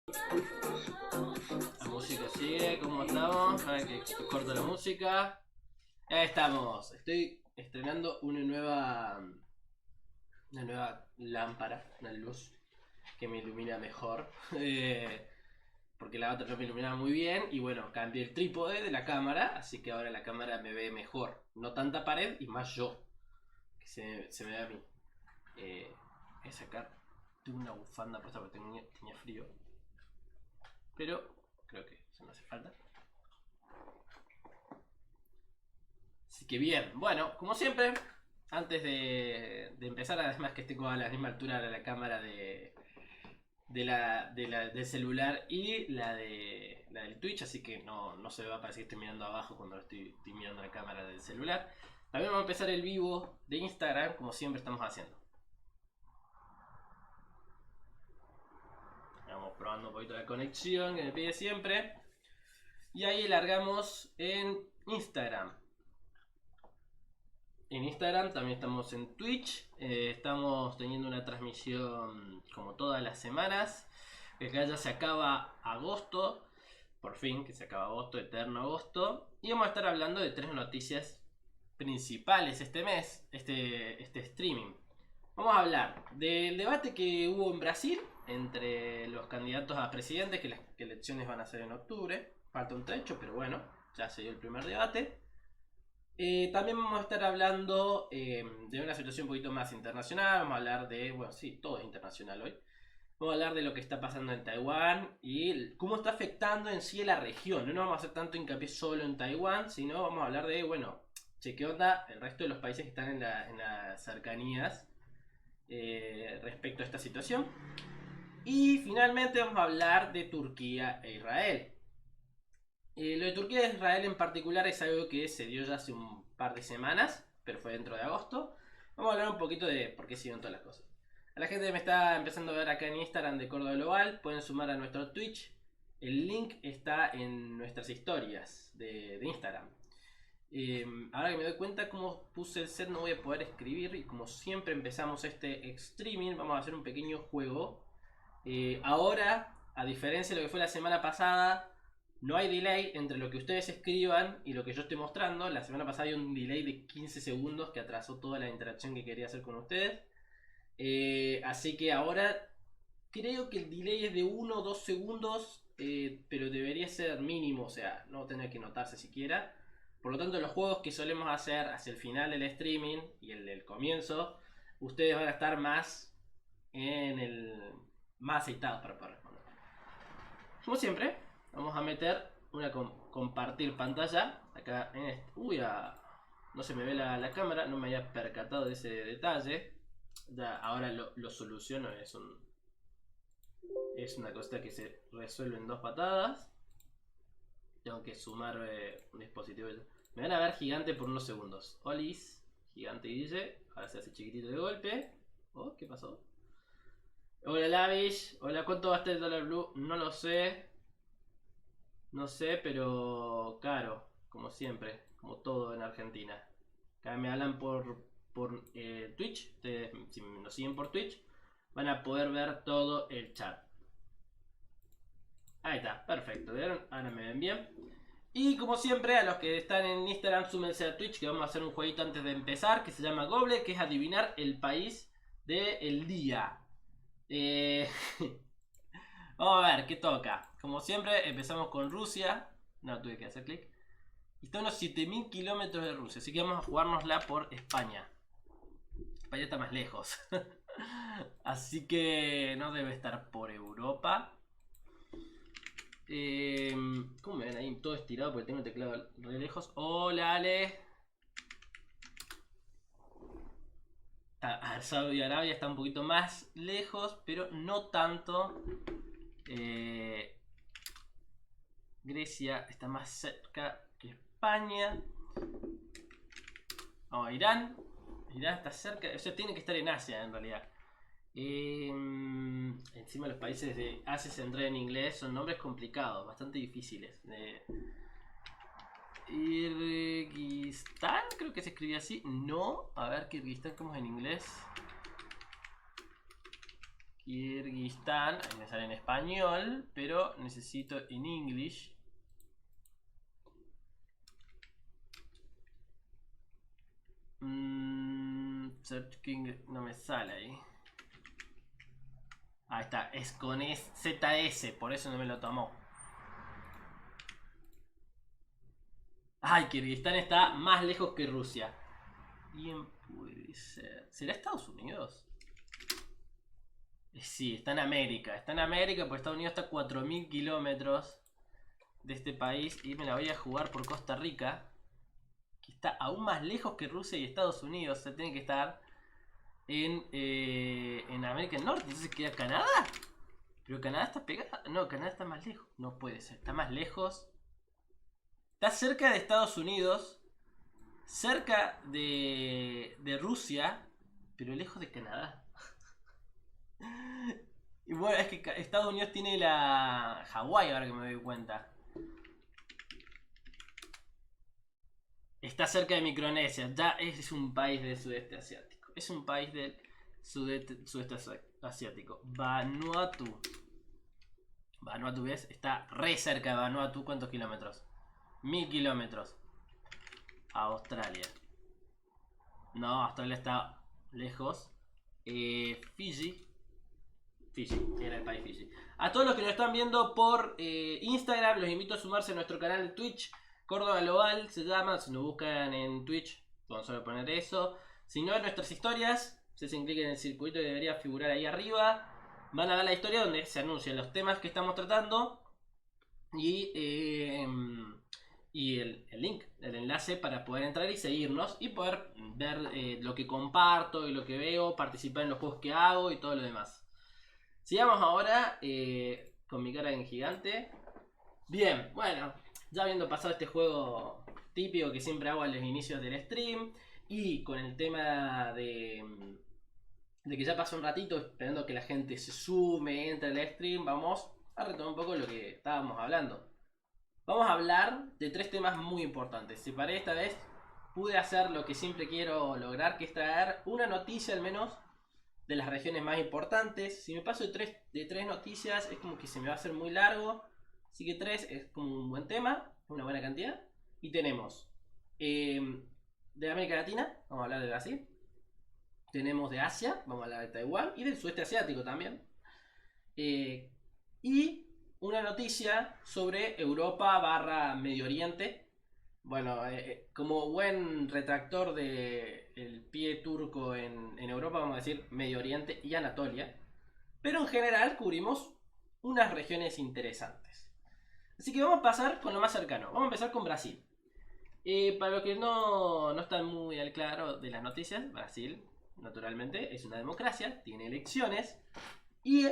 La música sigue, ¿cómo estamos? A ver que corto la música. Ya estamos. Estoy estrenando una nueva lámpara, una luz que me ilumina mejor. Porque la otra no me iluminaba muy bien. Y bueno, cambié el trípode de la cámara, así que ahora la cámara me ve mejor. No tanta pared y más yo, que se me ve a mí. Voy a sacar. Tengo una bufanda puesta porque tenía frío. Pero creo que eso no hace falta. Así que bien, bueno, como siempre, antes de empezar, además que tengo a la misma altura de la cámara del celular y la del Twitch, así que no se me va a parecer que estoy mirando abajo cuando estoy mirando la cámara del celular. También vamos a empezar el vivo de Instagram, como siempre estamos haciendo. Vamos probando un poquito la conexión que me pide siempre. Y ahí largamos en Instagram. En Instagram, también estamos en Twitch, estamos teniendo una transmisión como todas las semanas, que acá ya se acaba agosto, por fin, que se acaba agosto, eterno agosto, y vamos a estar hablando de 3 noticias principales este mes, este streaming. Vamos a hablar del debate que hubo en Brasil entre los candidatos a presidente, que las elecciones van a ser en octubre, falta un trecho, pero bueno, ya se dio el primer debate. También vamos a estar hablando de una situación un poquito más internacional. Vamos a hablar de, bueno, sí, todo es internacional hoy. Vamos a hablar de lo que está pasando en Taiwán y cómo está afectando en sí a la región. No vamos a hacer tanto hincapié solo en Taiwán, sino vamos a hablar de, bueno, che, qué onda el resto de los países que están en las cercanías respecto a esta situación. Y finalmente vamos a hablar de Turquía e Israel. Lo de Turquía e Israel en particular es algo que se dio ya hace un par de semanas, pero fue dentro de agosto. Vamos a hablar un poquito de por qué siguen todas las cosas. A la gente que me está empezando a ver acá en Instagram de Córdoba Global, pueden sumar a nuestro Twitch. El link está en nuestras historias de Instagram. Ahora que me doy cuenta cómo puse el set, no voy a poder escribir. Y como siempre empezamos este streaming, vamos a hacer un pequeño juego. Ahora, a diferencia de lo que fue la semana pasada, no hay delay entre lo que ustedes escriban y lo que yo estoy mostrando. La semana pasada hay un delay de 15 segundos que atrasó toda la interacción que quería hacer con ustedes. Así que ahora creo que el delay es de 1 o 2 segundos, pero debería ser mínimo, o sea, no tener que notarse siquiera. Por lo tanto, los juegos que solemos hacer hacia el final del streaming y el del comienzo, ustedes van a estar más aceitados para poder responder. Como siempre, vamos a meter una compartir pantalla acá en este. No se me ve la cámara, no me había percatado de ese detalle. Ya, ahora lo soluciono, es una cosa que se resuelve en 2 patadas. Tengo que sumar un dispositivo. Me van a ver gigante por unos segundos. Olis, gigante Guille. Ahora se hace chiquitito de golpe. Oh, ¿qué pasó? Hola Lavish. Hola, ¿cuánto va a estar el dólar blue? No lo sé. No sé, pero caro, como siempre, como todo en Argentina. Acá me hablan por Twitch. Ustedes, si nos siguen por Twitch, van a poder ver todo el chat. Ahí está, perfecto. ¿Vieron? Ahora me ven bien. Y como siempre, a los que están en Instagram, súmense a Twitch, que vamos a hacer un jueguito antes de empezar, que se llama Goble, que es adivinar el país del día. Eh... Vamos a ver, ¿qué toca? Como siempre, empezamos con Rusia. No, tuve que hacer clic. Y está a unos 7000 kilómetros de Rusia, así que vamos a jugárnosla por España. España está más lejos. Así que no debe estar por Europa. ¿Cómo me ven ahí todo estirado? Porque tengo el teclado re lejos. Hola Ale. Saudi Arabia está un poquito más lejos, pero no tanto. Grecia está más cerca que España. Oh, Irán. Irán está cerca. O sea, tiene que estar en Asia en realidad. Encima los países de Asia Central en inglés son nombres complicados, bastante difíciles. Kirguistán, creo que se escribía así. No, a ver, Kirguistán, ¿cómo es en inglés? Kirguistán, ahí me sale en español, pero necesito en English. Search King no me sale ahí. Ahí está, es con ZS, por eso no me lo tomó. Ay, Kirguistán está más lejos que Rusia. Bien puede ser. ¿Será Estados Unidos? Sí, está en América. Está en América porque Estados Unidos está a 4000 kilómetros de este país. Y me la voy a jugar por Costa Rica, que está aún más lejos que Rusia y Estados Unidos. O sea, tiene que estar en América del Norte. Entonces queda Canadá. Pero Canadá está pegada. No, Canadá está más lejos. No puede ser, está más lejos. Está cerca de Estados Unidos, cerca de Rusia, pero lejos de Canadá. Y bueno, es que Estados Unidos tiene la Hawái, ahora que me doy cuenta. Está cerca de Micronesia, ya es un país del sudeste asiático. Es un país del sudeste asiático. Vanuatu. Vanuatu, ¿ves? Está re cerca de Vanuatu. ¿Cuántos kilómetros? 1000 kilómetros. Australia. No, Australia está lejos. Fiji. Fiji, era el país Fiji. A todos los que nos están viendo por Instagram, los invito a sumarse a nuestro canal de Twitch. Córdoba Global se llama. Si nos buscan en Twitch, vamos solo poner eso. Si no, en nuestras historias, se hacen clic en el circulito que debería figurar ahí arriba. Van a ver la historia donde se anuncian los temas que estamos tratando. Y el link, el enlace para poder entrar y seguirnos y poder ver lo que comparto y lo que veo, participar en los juegos que hago y todo lo demás. Sigamos ahora con mi cara en gigante. Bien, bueno, ya habiendo pasado este juego típico que siempre hago a los inicios del stream y con el tema de que ya pasó un ratito esperando que la gente se sume, entre al stream, vamos a retomar un poco lo que estábamos hablando. Vamos a hablar de 3 temas muy importantes. Separé esta vez, pude hacer lo que siempre quiero lograr, que es traer una noticia al menos de las regiones más importantes. Si me paso de tres noticias es como que se me va a hacer muy largo. Así que 3 es como un buen tema, una buena cantidad. Y tenemos de América Latina, vamos a hablar de Brasil. Tenemos de Asia, vamos a hablar de Taiwán y del sudeste asiático también. Y una noticia sobre Europa / Medio Oriente. Bueno, como buen retractor del pie turco en Europa, vamos a decir Medio Oriente y Anatolia. Pero en general cubrimos unas regiones interesantes. Así que vamos a pasar con lo más cercano. Vamos a empezar con Brasil. Para los que no están muy al claro de las noticias, Brasil, naturalmente, es una democracia, tiene elecciones y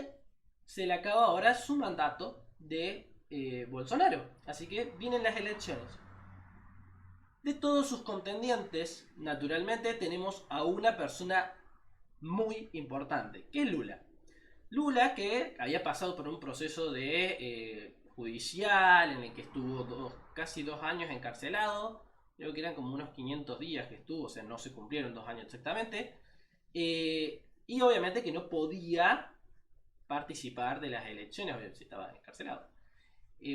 se le acaba ahora su mandato de Bolsonaro. Así que vienen las elecciones. De todos sus contendientes, naturalmente, tenemos a una persona muy importante, que es Lula. Lula, que había pasado por un proceso de judicial en el que estuvo casi 2 años encarcelado. Creo que eran como unos 500 días que estuvo, o sea, no se cumplieron 2 años exactamente. Y obviamente que no podía participar de las elecciones, si estaba encarcelado.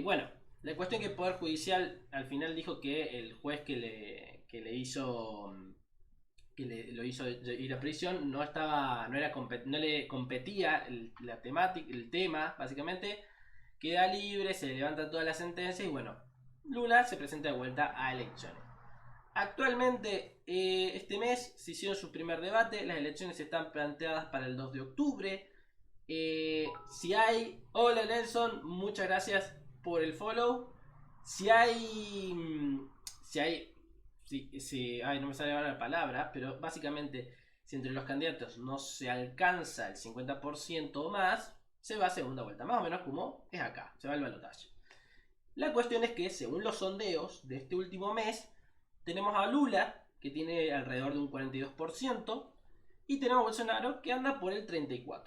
Bueno, la cuestión es que el Poder Judicial al final dijo que el juez que le hizo lo hizo ir a prisión no le competía la temática, el tema, básicamente. Queda libre, se levanta toda la sentencia y bueno, Lula se presenta de vuelta a elecciones. Actualmente, este mes se hicieron su primer debate, las elecciones están planteadas para el 2 de octubre. Si hay... Hola Nelson, muchas gracias por el follow. Si hay... Ay, no me sale ahora la palabra, pero básicamente, si entre los candidatos no se alcanza el 50% o más, se va a segunda vuelta, más o menos como es acá, se va al balotaje. La cuestión es que, según los sondeos de este último mes, tenemos a Lula, que tiene alrededor de un 42%, y tenemos a Bolsonaro, que anda por el 34%.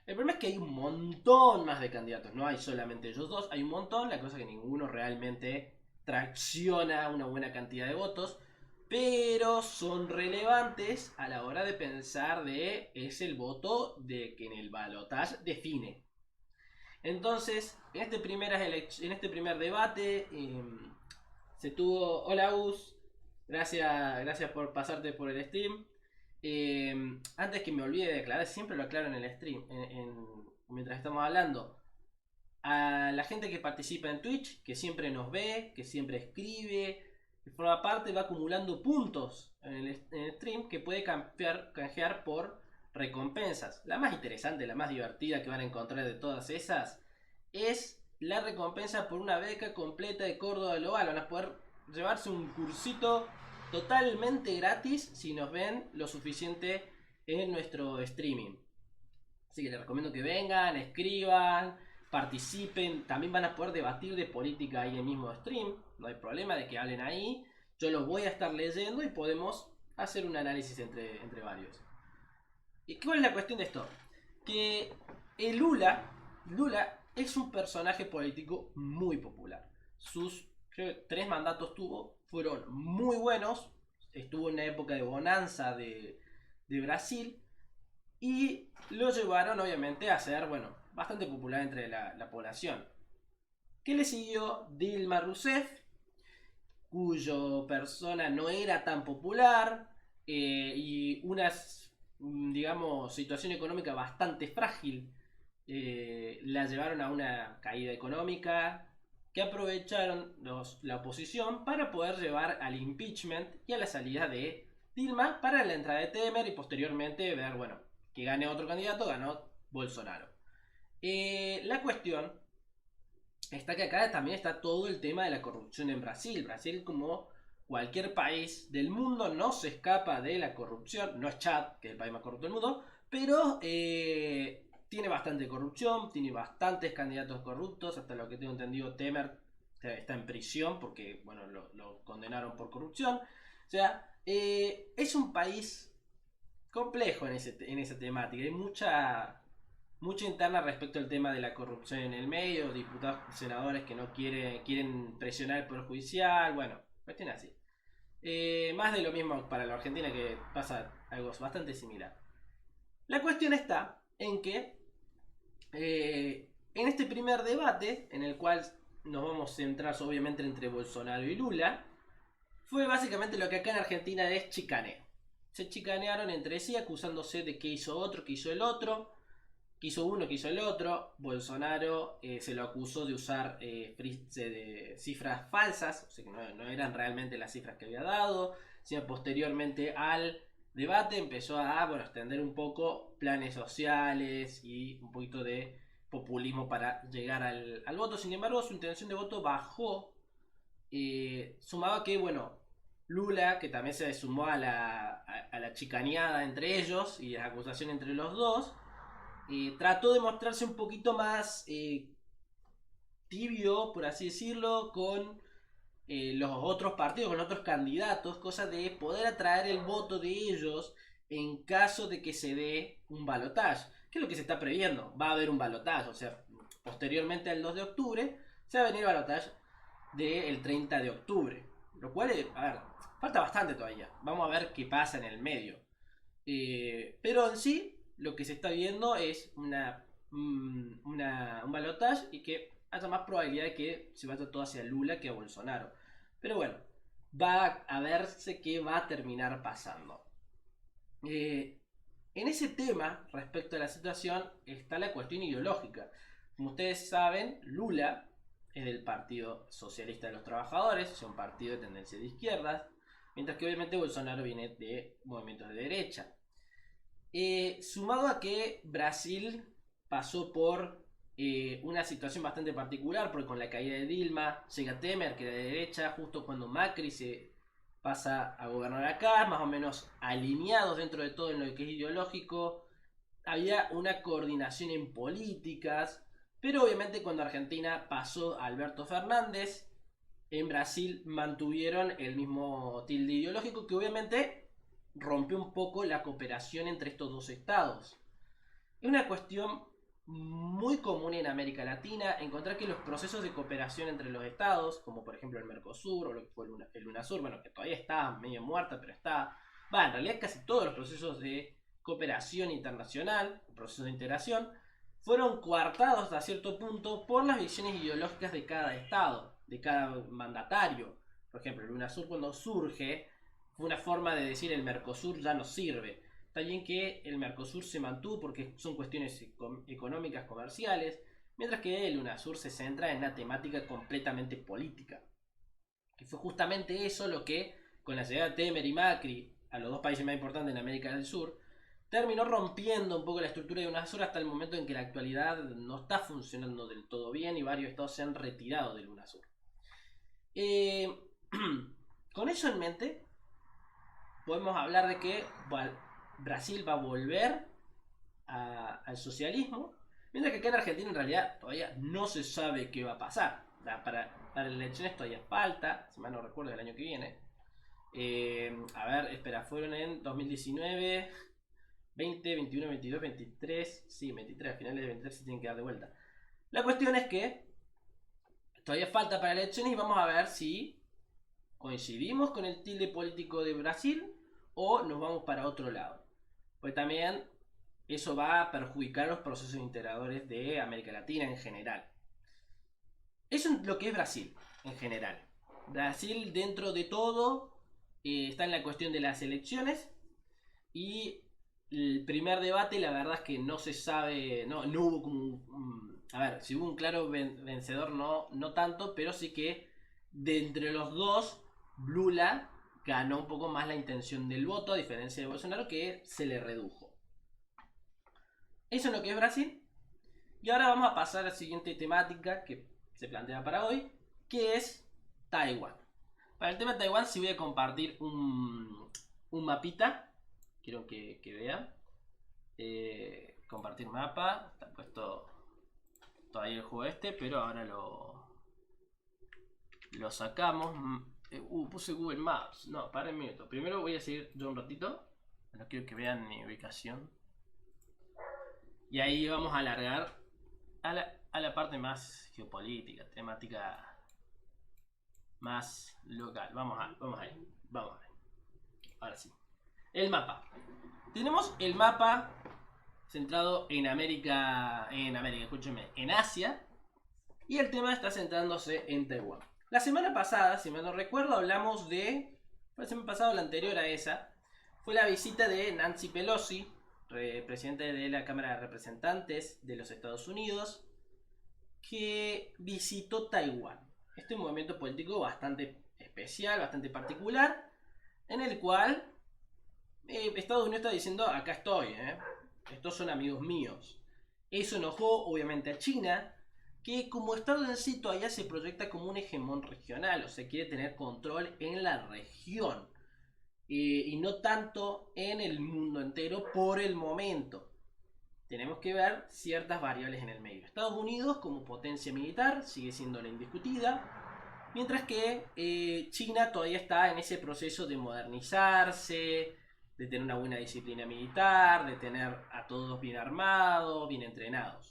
El problema es que hay un montón más de candidatos, no hay solamente ellos dos, hay un montón, la cosa es que ninguno realmente tracciona una buena cantidad de votos, pero son relevantes a la hora de pensar de es el voto de que en el balotaje define. Entonces, en este primer debate se tuvo... Hola Us, gracias por pasarte por el stream. Antes que me olvide de aclarar, siempre lo aclaro en el stream, mientras estamos hablando. A la gente que participa en Twitch, que siempre nos ve, que siempre escribe, que forma parte, va acumulando puntos en el stream que puede canjear por recompensas. La más interesante, la más divertida que van a encontrar de todas esas es la recompensa por una beca completa de Córdoba Global. Van a poder llevarse un cursito totalmente gratis si nos ven lo suficiente en nuestro streaming. Así que les recomiendo que vengan, escriban, participen. También van a poder debatir de política ahí en el mismo stream. No hay problema de que hablen ahí. Yo los voy a estar leyendo y podemos hacer un análisis entre varios. ¿Y cuál es la cuestión de esto? Que el Lula es un personaje político muy popular. Sus 3 mandatos fueron muy buenos. Estuvo en una época de bonanza de Brasil. Y lo llevaron obviamente a ser, bueno, bastante popular entre la población. ¿Qué le siguió? Dilma Rousseff, cuyo persona no era tan popular y una, digamos, situación económica bastante frágil la llevaron a una caída económica que aprovecharon la oposición para poder llevar al impeachment y a la salida de Dilma para la entrada de Temer y posteriormente ver, bueno, que gane otro candidato, ganó Bolsonaro. La cuestión está que acá también está todo el tema de la corrupción en Brasil. Brasil, como cualquier país del mundo, no se escapa de la corrupción. No es Chad, que es el país más corrupto del mundo, pero tiene bastante corrupción, tiene bastantes candidatos corruptos. Hasta lo que tengo entendido, Temer está en prisión porque, bueno, lo condenaron por corrupción. O sea, es un país complejo en esa temática. Hay mucha interna respecto al tema de la corrupción en el medio, diputados, senadores que no quieren presionar el Poder Judicial, bueno, cuestión así. Más de lo mismo para la Argentina, que pasa algo bastante similar. La cuestión está en que en este primer debate, en el cual nos vamos a centrar obviamente entre Bolsonaro y Lula, fue básicamente lo que acá en Argentina es chicaneo. Se chicanearon entre sí acusándose de que hizo otro, que hizo el otro, que hizo uno, que hizo el otro. Bolsonaro se lo acusó de usar de cifras falsas, o sea que no eran realmente las cifras que había dado, sino posteriormente al debate empezó a extender un poco planes sociales y un poquito de populismo para llegar al voto. Sin embargo, su intención de voto bajó, sumado a que, bueno, Lula, que también se sumó a la chicaneada entre ellos y la acusación entre los dos, trató de mostrarse un poquito más tibio, por así decirlo, con los otros partidos, con otros candidatos, cosa de poder atraer el voto de ellos en caso de que se dé un balotaje. ¿Qué es lo que se está previendo? Va a haber un balotaje, o sea, posteriormente al 2 de octubre se va a venir el balotaje del 30 de octubre. Lo cual, a ver, falta bastante todavía. Vamos a ver qué pasa en el medio. Pero en sí, lo que se está viendo es un balotaje y que haya más probabilidad de que se vaya todo hacia Lula que a Bolsonaro. Pero bueno, va a verse qué va a terminar pasando. En ese tema, respecto a la situación, está la cuestión ideológica. Como ustedes saben, Lula es del Partido Socialista de los Trabajadores, es un partido de tendencia de izquierdas, mientras que obviamente Bolsonaro viene de movimientos de derecha. Sumado a que Brasil pasó por una situación bastante particular, porque con la caída de Dilma llega Temer, que era de derecha, justo cuando Macri se pasa a gobernar acá, más o menos alineados dentro de todo en lo que es ideológico. Había una coordinación en políticas, pero obviamente cuando Argentina pasó a Alberto Fernández, en Brasil mantuvieron el mismo tilde ideológico que obviamente rompió un poco la cooperación entre estos dos estados. Es una cuestión muy común en América Latina encontrar que los procesos de cooperación entre los estados, como por ejemplo el Mercosur o lo que fue el UNASUR, bueno, que todavía está medio muerta, pero está, en realidad casi todos los procesos de cooperación internacional, procesos de integración, fueron coartados a cierto punto por las visiones ideológicas de cada estado, de cada mandatario. Por ejemplo, el UNASUR cuando surge fue una forma de decir el Mercosur ya no sirve. Está bien que el Mercosur se mantuvo porque son cuestiones económicas, comerciales, mientras que el UNASUR se centra en una temática completamente política. Que fue justamente eso lo que, con la llegada de Temer y Macri a los dos países más importantes en América del Sur, terminó rompiendo un poco la estructura de UNASUR hasta el momento en que la actualidad no está funcionando del todo bien y varios estados se han retirado del UNASUR. Con eso en mente, podemos hablar de que Brasil va a volver al socialismo, mientras que acá en Argentina en realidad todavía no se sabe qué va a pasar. Para las elecciones todavía falta, si mal no recuerdo, el año que viene. A ver, espera, fueron en 2019, 20, 21, 22, 23, sí, 23, a finales de 23 se tienen que dar de vuelta. La cuestión es que todavía falta para elecciones y vamos a ver si coincidimos con el tilde político de Brasil o nos vamos para otro lado. Pues también eso va a perjudicar los procesos integradores de América Latina en general. Eso es lo que es Brasil en general. Brasil dentro de todo está en la cuestión de las elecciones y el primer debate la verdad es que no se sabe, no hubo como a ver, si hubo un claro vencedor no tanto, pero sí que de entre los dos Lula ganó un poco más la intención del voto, a diferencia de Bolsonaro, que se le redujo. Eso es lo que es Brasil. Y ahora vamos a pasar a la siguiente temática que se plantea para hoy, que es Taiwán. Para el tema de Taiwán sí voy a compartir un mapita. Quiero que vean. Compartir mapa. Está puesto todavía el juego este, pero ahora lo sacamos. Puse Google Maps. No, para un minuto. Primero voy a seguir yo un ratito. No quiero que vean mi ubicación. Y ahí vamos a alargar a la parte más geopolítica, temática más local. Vamos ahí. Ahora sí. El mapa. Tenemos el mapa centrado en América, escúcheme, en Asia. Y el tema está centrándose en Taiwán. La semana pasada, si mal no recuerdo, hablamos de... La semana pasada, la anterior a esa, fue la visita de Nancy Pelosi, presidente de la Cámara de Representantes de los Estados Unidos, que visitó Taiwán. Este es un movimiento político bastante especial, bastante particular, en el cual Estados Unidos está diciendo, acá estoy, estos son amigos míos. Eso enojó obviamente a China, que como Estado en sí todavía se proyecta como un hegemón regional, o sea, quiere tener control en la región y no tanto en el mundo entero por el momento. Tenemos que ver ciertas variables en el medio. Estados Unidos como potencia militar sigue siendo la indiscutida, mientras que China todavía está en ese proceso de modernizarse, de tener una buena disciplina militar, de tener a todos bien armados, bien entrenados.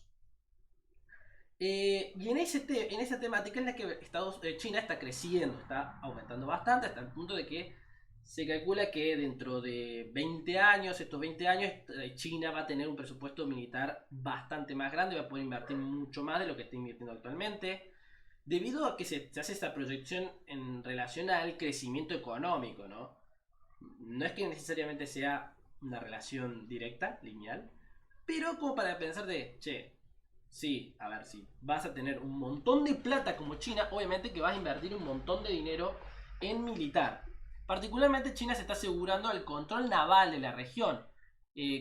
Y en esa temática en la que China está creciendo, está aumentando bastante, hasta el punto de que se calcula que dentro de 20 años, estos 20 años, China va a tener un presupuesto militar bastante más grande, va a poder invertir mucho más de lo que está invirtiendo actualmente, debido a que se hace esta proyección en relación al crecimiento económico, ¿no? No es que necesariamente sea una relación directa, lineal, pero como para pensar de, che, sí, a ver, si vas a tener un montón de plata como China, obviamente que vas a invertir un montón de dinero en militar. Particularmente China se está asegurando el control naval de la región,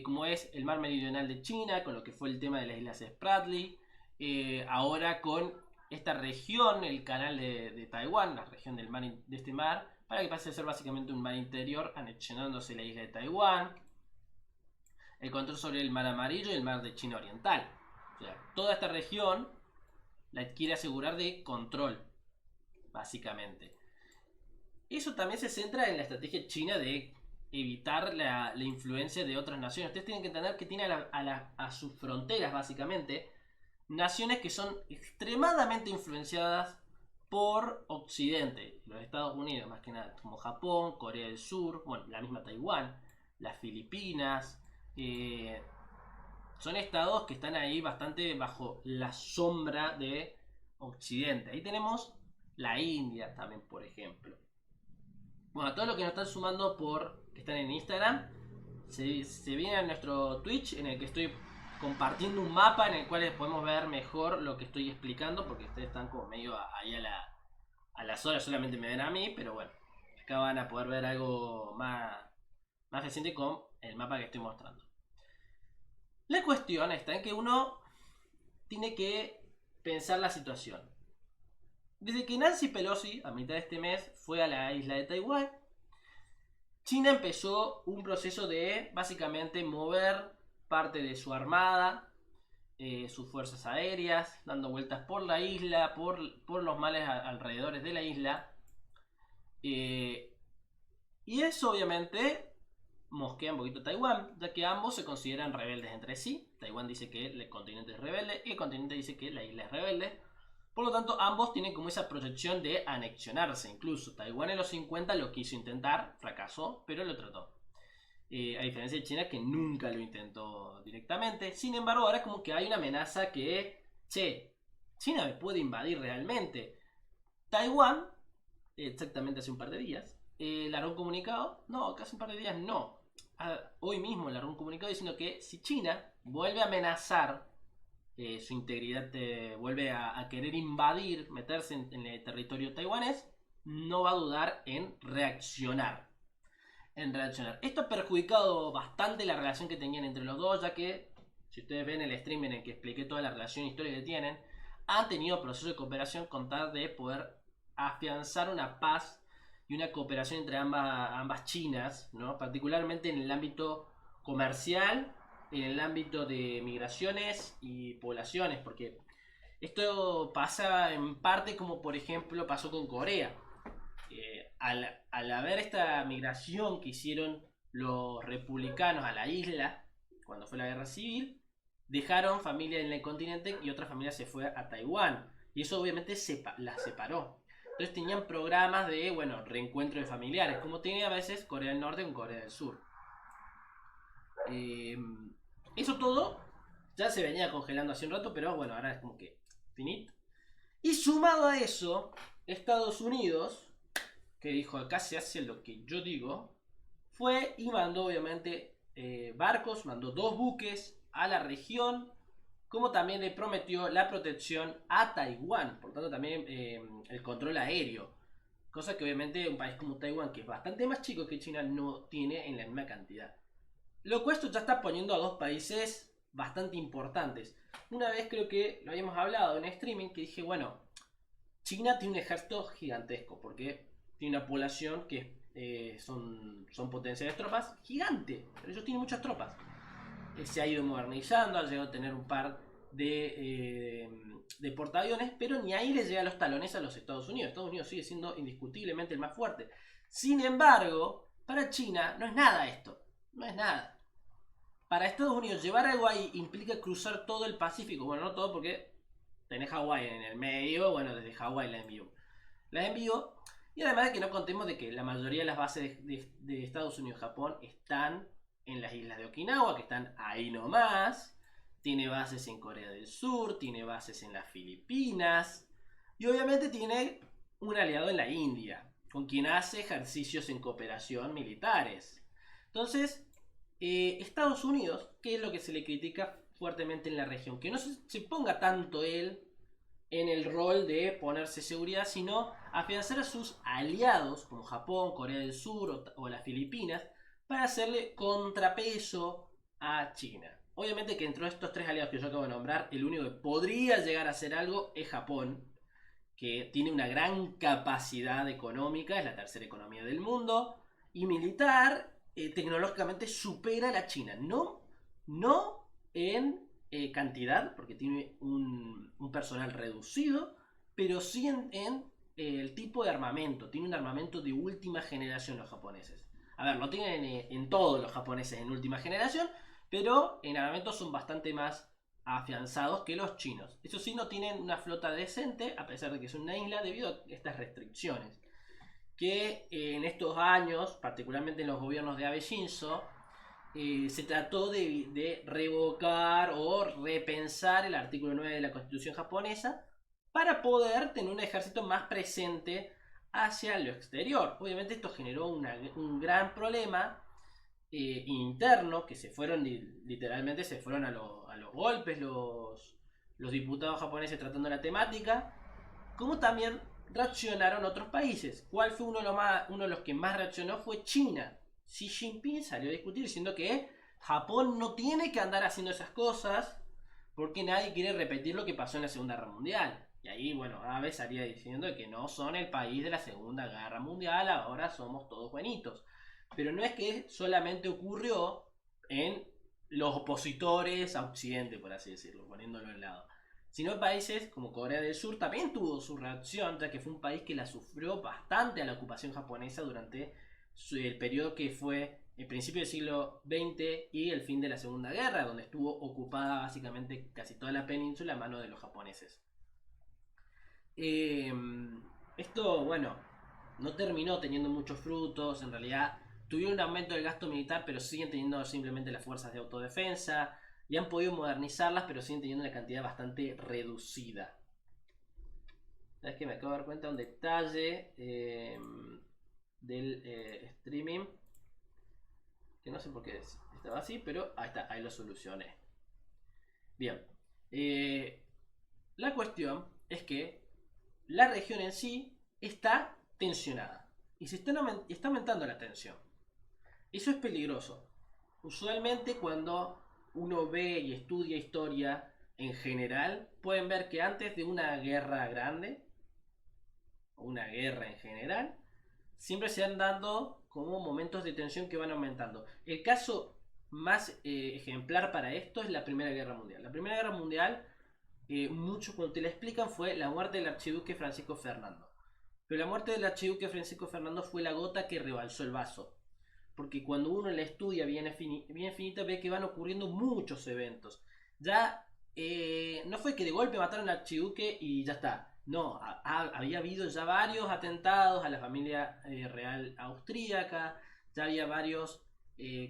como es el mar meridional de China, con lo que fue el tema de las Islas Spratly, ahora con esta región, el canal de Taiwán, la región del mar, de este mar, para que pase a ser básicamente un mar interior, anexionándose la isla de Taiwán, el control sobre el mar amarillo y el mar de China Oriental. O sea, toda esta región la quiere asegurar de control, básicamente. Eso también se centra en la estrategia china de evitar la influencia de otras naciones. Ustedes tienen que entender que tiene a sus fronteras, básicamente, naciones que son extremadamente influenciadas por Occidente, los Estados Unidos más que nada, como Japón, Corea del Sur, bueno, la misma Taiwán, las Filipinas, son estados que están ahí bastante bajo la sombra de Occidente. Ahí tenemos la India también, por ejemplo. Bueno, a todos los que nos están sumando que están en Instagram, se viene a nuestro Twitch en el que estoy compartiendo un mapa en el cual podemos ver mejor lo que estoy explicando, porque ustedes están como medio ahí a las horas, solamente me ven a mí, pero bueno, acá van a poder ver algo más reciente con el mapa que estoy mostrando. La cuestión está en que uno tiene que pensar la situación. Desde que Nancy Pelosi, a mitad de este mes, fue a la isla de Taiwán, China empezó un proceso de básicamente mover parte de su armada, sus fuerzas aéreas, dando vueltas por la isla, por los mares alrededores de la isla. Y eso obviamente mosquea un poquito a Taiwán, ya que ambos se consideran rebeldes entre sí. Taiwán dice que el continente es rebelde y el continente dice que la isla es rebelde. Por lo tanto, ambos tienen como esa proyección de anexionarse. Incluso Taiwán en los 50 lo quiso intentar, fracasó, pero lo trató. A diferencia de China, que nunca lo intentó directamente. Sin embargo, ahora es como que hay una amenaza que, China me puede invadir realmente. Taiwán, exactamente hace un par de días, largó un comunicado, no, casi un par de días no. Hoy mismo largó un comunicado diciendo que si China vuelve a amenazar su integridad, vuelve a querer invadir, meterse en el territorio taiwanés, no va a dudar en reaccionar. Esto ha perjudicado bastante la relación que tenían entre los dos, ya que, si ustedes ven el stream en el que expliqué toda la relación histórica que tienen, han tenido procesos de cooperación con tal de poder afianzar una paz y una cooperación entre ambas Chinas, ¿no? Particularmente en el ámbito comercial, en el ámbito de migraciones y poblaciones, porque esto pasa en parte como por ejemplo pasó con Corea. Al haber esta migración que hicieron los republicanos a la isla cuando fue la guerra civil, dejaron familia en el continente y otra familia se fue a Taiwán, y eso obviamente las separó. Entonces tenían programas de, bueno, reencuentro de familiares, como tiene a veces Corea del Norte con Corea del Sur. Eso todo ya se venía congelando hace un rato, pero bueno, ahora es como que finito. Y sumado a eso, Estados Unidos, que dijo acá se hace lo que yo digo, fue y mandó obviamente barcos, mandó 2 buques a la región, como también le prometió la protección a Taiwán, por tanto también el control aéreo, cosa que obviamente un país como Taiwán, que es bastante más chico que China, no tiene en la misma cantidad. Lo cual esto ya está poniendo a 2 países bastante importantes. Una vez creo que lo habíamos hablado en streaming, que dije, bueno, China tiene un ejército gigantesco, porque tiene una población que son potenciales tropas gigante, pero ellos tienen muchas tropas. Se ha ido modernizando, ha llegado a tener un par de portaaviones, pero ni ahí le llega los talones a los Estados Unidos. Estados Unidos sigue siendo indiscutiblemente el más fuerte. Sin embargo, para China no es nada esto. No es nada. Para Estados Unidos llevar algo ahí implica cruzar todo el Pacífico. Bueno, no todo porque tenés Hawái en el medio. Bueno, desde Hawái la envío. Y además de que no contemos de que la mayoría de las bases de Estados Unidos y Japón están en las islas de Okinawa, que están ahí nomás. Tiene bases en Corea del Sur, tiene bases en las Filipinas. Y obviamente tiene un aliado en la India, con quien hace ejercicios en cooperación militares. Entonces, Estados Unidos, ¿qué es lo que se le critica fuertemente en la región? Que no se ponga tanto él en el rol de ponerse seguridad, sino afianzar a sus aliados, como Japón, Corea del Sur o las Filipinas, para hacerle contrapeso a China. Obviamente que entre estos 3 aliados que yo acabo de nombrar, el único que podría llegar a hacer algo es Japón, que tiene una gran capacidad económica, es la tercera economía del mundo, y militar, tecnológicamente supera a la China. No en cantidad, porque tiene un personal reducido, pero sí en el tipo de armamento. Tiene un armamento de última generación los japoneses. A ver, lo tienen en todos los japoneses en última generación, pero en armamento son bastante más afianzados que los chinos. Eso sí, no tienen una flota decente, a pesar de que es una isla, debido a estas restricciones. Que en estos años, particularmente en los gobiernos de Abe Shinzo, se trató de revocar o repensar el artículo 9 de la Constitución japonesa para poder tener un ejército más presente hacia lo exterior. Obviamente esto generó un gran problema interno, que se fueron, literalmente se fueron a los golpes los diputados japoneses tratando la temática, como también reaccionaron otros países. ¿Cuál fue uno de los que más reaccionó? Fue China. Xi Jinping salió a discutir diciendo que Japón no tiene que andar haciendo esas cosas porque nadie quiere repetir lo que pasó en la Segunda Guerra Mundial. Y ahí, bueno, Abe salía diciendo que no son el país de la Segunda Guerra Mundial, ahora somos todos buenitos. Pero no es que solamente ocurrió en los opositores a Occidente, por así decirlo, poniéndolo al lado. Sino países como Corea del Sur también tuvo su reacción, ya que fue un país que la sufrió bastante a la ocupación japonesa durante el periodo que fue el principio del siglo XX y el fin de la Segunda Guerra, donde estuvo ocupada básicamente casi toda la península a mano de los japoneses. Esto, bueno, no terminó teniendo muchos frutos, en realidad tuvieron un aumento del gasto militar, pero siguen teniendo simplemente las fuerzas de autodefensa y han podido modernizarlas, pero siguen teniendo una cantidad bastante reducida. ¿Sabes que me acabo de dar cuenta de un detalle del streaming? Que no sé por qué estaba así, pero ahí está, ahí lo solucioné. Bien. La cuestión es que la región en sí está tensionada y está aumentando la tensión. Eso es peligroso. Usualmente cuando uno ve y estudia historia en general, pueden ver que antes de una guerra grande, o una guerra en general, siempre se han dado como momentos de tensión que van aumentando. El caso más ejemplar para esto es la Primera Guerra Mundial. La Primera Guerra Mundial, muchos cuando te la explican, fue la muerte del archiduque Francisco Fernando. Pero la muerte del archiduque Francisco Fernando fue la gota que rebalsó el vaso. Porque cuando uno la estudia bien finita, ve que van ocurriendo muchos eventos. Ya no fue que de golpe mataron al archiduque y ya está. No, había habido ya varios atentados a la familia real austríaca, ya había varios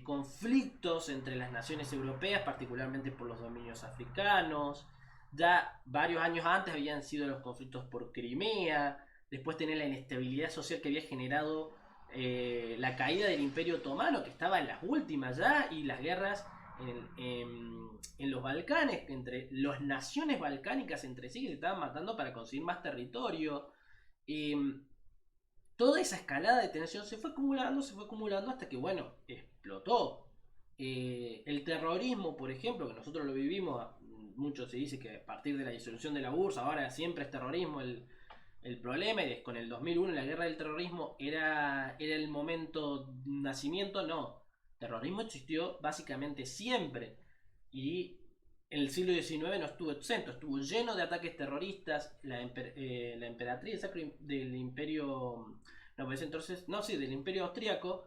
conflictos entre las naciones europeas, particularmente por los dominios africanos. Ya varios años antes habían sido los conflictos por Crimea. Después tenía la inestabilidad social que había generado la caída del Imperio Otomano, que estaba en las últimas ya, y las guerras en los Balcanes, entre las naciones balcánicas entre sí, que se estaban matando para conseguir más territorio. Toda esa escalada de tensión se fue acumulando hasta que, bueno, explotó. El terrorismo, por ejemplo, que nosotros lo vivimos, mucho se dice que a partir de la disolución de la URSS, ahora siempre es terrorismo el problema, y con el 2001 la guerra del terrorismo era el momento nacimiento. No, terrorismo existió básicamente siempre, y en el siglo XIX no estuvo exento, estuvo lleno de ataques terroristas. La emperatriz del imperio, no, pues entonces, no, sí, del imperio austríaco,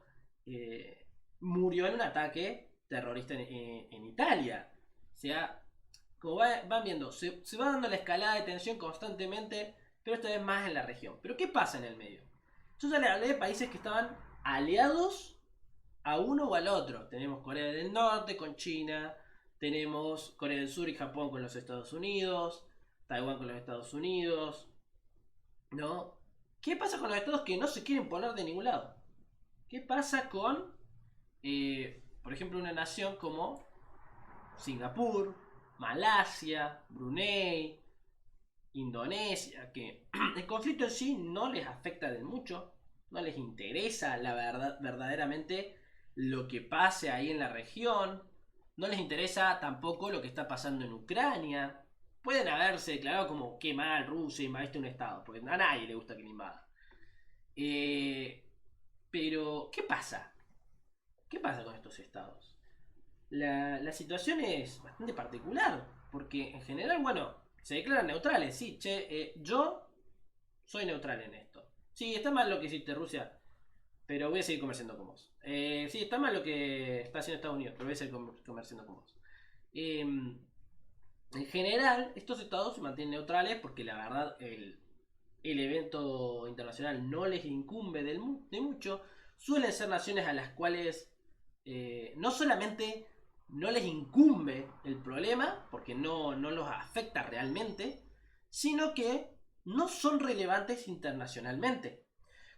murió en un ataque terrorista en Italia. O sea, como van viendo, se va dando la escalada de tensión constantemente, pero esta vez más en la región. Pero ¿qué pasa en el medio? Yo ya le hablé de países que estaban aliados a uno o al otro. Tenemos Corea del Norte con China, tenemos Corea del Sur y Japón con los Estados Unidos, Taiwán con los Estados Unidos, ¿no? ¿Qué pasa con los estados que no se quieren poner de ningún lado? ¿Qué pasa con, por ejemplo, una nación como Singapur, Malasia, Brunei, Indonesia, que el conflicto en sí no les afecta de mucho, no les interesa la verdad, verdaderamente lo que pase ahí en la región, no les interesa tampoco lo que está pasando en Ucrania. Pueden haberse declarado como que mal Rusia invadiste un estado, porque a nadie le gusta que le invada. Pero, ¿qué pasa? ¿Qué pasa con estos estados? La situación es bastante particular, porque en general, bueno, se declaran neutrales. Sí, che, yo soy neutral en esto. Sí, está mal lo que hiciste, Rusia. pero voy a seguir comerciando con vos. Sí, está mal lo que está haciendo Estados Unidos, pero voy a seguir comerciando con vos. En general, estos estados se mantienen neutrales porque la verdad el evento internacional no les incumbe de mucho. Suelen ser naciones a las cuales no solamente no les incumbe el problema, porque no los afecta realmente, sino que no son relevantes internacionalmente.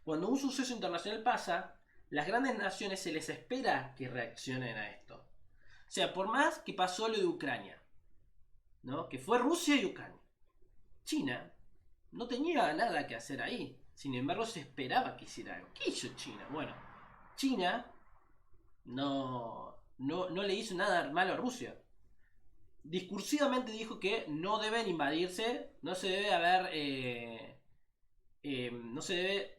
Cuando un suceso internacional pasa, las grandes naciones se les espera que reaccionen a esto. O sea, por más que pasó lo de Ucrania, ¿no? Que fue Rusia y Ucrania. China no tenía nada que hacer ahí. Sin embargo, se esperaba que hiciera algo. ¿Qué hizo China? Bueno, China no le hizo nada malo a Rusia. Discursivamente dijo que no deben invadirse, no se debe no se debe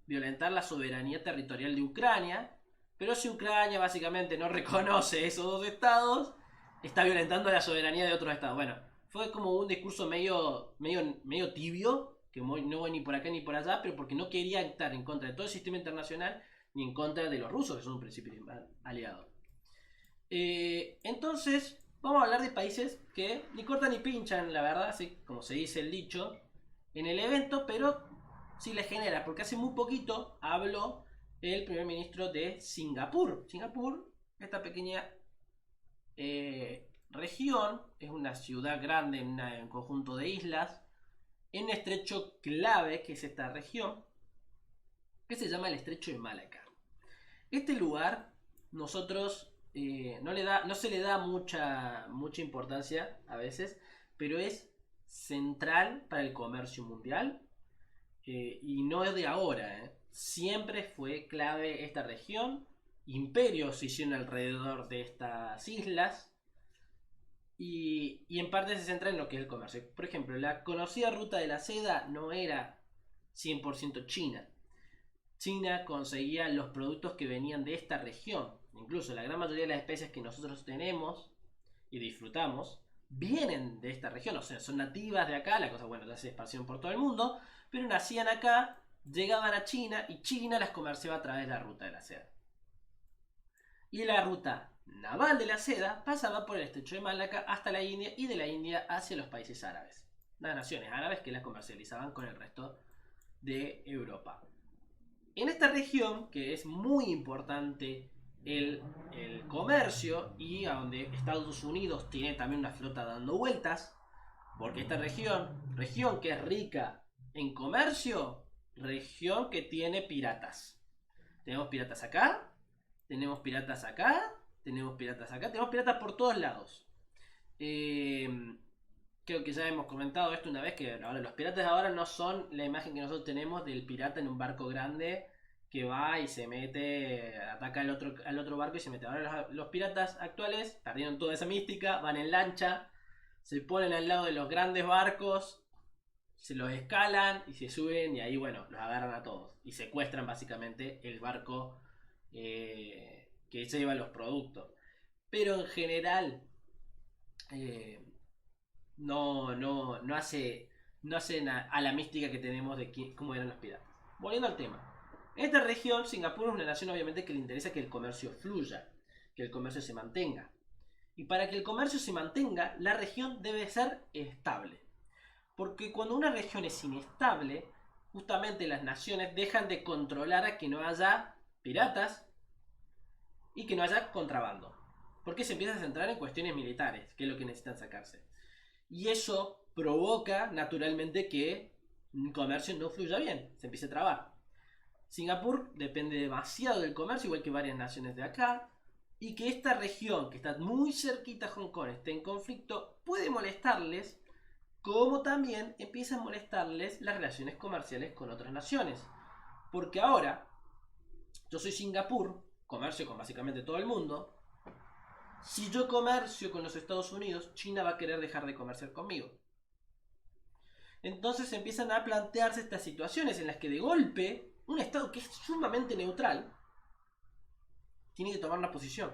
violentar la soberanía territorial de Ucrania, pero si Ucrania básicamente no reconoce esos dos estados, está violentando la soberanía de otros estados. Bueno, fue como un discurso medio tibio, que no voy ni por acá ni por allá, pero porque no quería estar en contra de todo el sistema internacional ni en contra de los rusos, que son un principio aliado. Entonces, vamos a hablar de países que ni cortan ni pinchan, la verdad, así como se dice el dicho, en el evento, pero sí le genera, porque hace muy poquito habló el primer ministro de Singapur. Singapur, esta pequeña región, es una ciudad grande en un conjunto de islas, en un estrecho clave que es esta región, que se llama el estrecho de Malaca. Este lugar, nosotros no se le da mucha importancia a veces, pero es central para el comercio mundial y no es de ahora. Siempre fue clave esta región. Imperios se hicieron alrededor de estas islas y en parte se centra en lo que es el comercio. Por ejemplo, la conocida ruta de la seda no era 100% china. China conseguía los productos que venían de esta región. Incluso la gran mayoría de las especies que nosotros tenemos y disfrutamos vienen de esta región, o sea, son nativas de acá. La cosa, bueno, ya se esparcieron por todo el mundo, pero nacían acá, llegaban a China y China las comerciaba a través de la ruta de la seda. Y la ruta naval de la seda pasaba por el estrecho de Malaca hasta la India y de la India hacia los países árabes. Las naciones árabes que las comercializaban con el resto de Europa. En esta región, que es muy importante el comercio y a donde Estados Unidos tiene también una flota dando vueltas, porque esta región que es rica en comercio, región que tiene piratas. Tenemos piratas acá, tenemos piratas acá, tenemos piratas acá, tenemos piratas por todos lados. Creo que ya hemos comentado esto una vez, que ahora los piratas ahora no son la imagen que nosotros tenemos del pirata en un barco grande que va y se mete, ataca al otro barco y se mete. Ahora los piratas actuales perdieron toda esa mística, van en lancha, se ponen al lado de los grandes barcos, se los escalan y se suben y ahí, bueno, los agarran a todos y secuestran básicamente el barco que se lleva los productos. Pero en general no hace a la mística que tenemos de cómo eran los piratas. Volviendo al tema. En esta región, Singapur es una nación obviamente que le interesa que el comercio fluya, que el comercio se mantenga. Y para que el comercio se mantenga, la región debe ser estable. Porque cuando una región es inestable, justamente las naciones dejan de controlar a que no haya piratas y que no haya contrabando. Porque se empieza a centrar en cuestiones militares, que es lo que necesitan sacarse. Y eso provoca naturalmente que un comercio no fluya bien, se empiece a trabar. Singapur depende demasiado del comercio, igual que varias naciones de acá, y que esta región, que está muy cerquita a Hong Kong, esté en conflicto, puede molestarles, como también empiezan a molestarles las relaciones comerciales con otras naciones. Porque ahora, yo soy Singapur, comercio con básicamente todo el mundo. Si yo comercio con los Estados Unidos, China va a querer dejar de comerciar conmigo. Entonces empiezan a plantearse estas situaciones en las que de golpe un Estado que es sumamente neutral tiene que tomar una posición.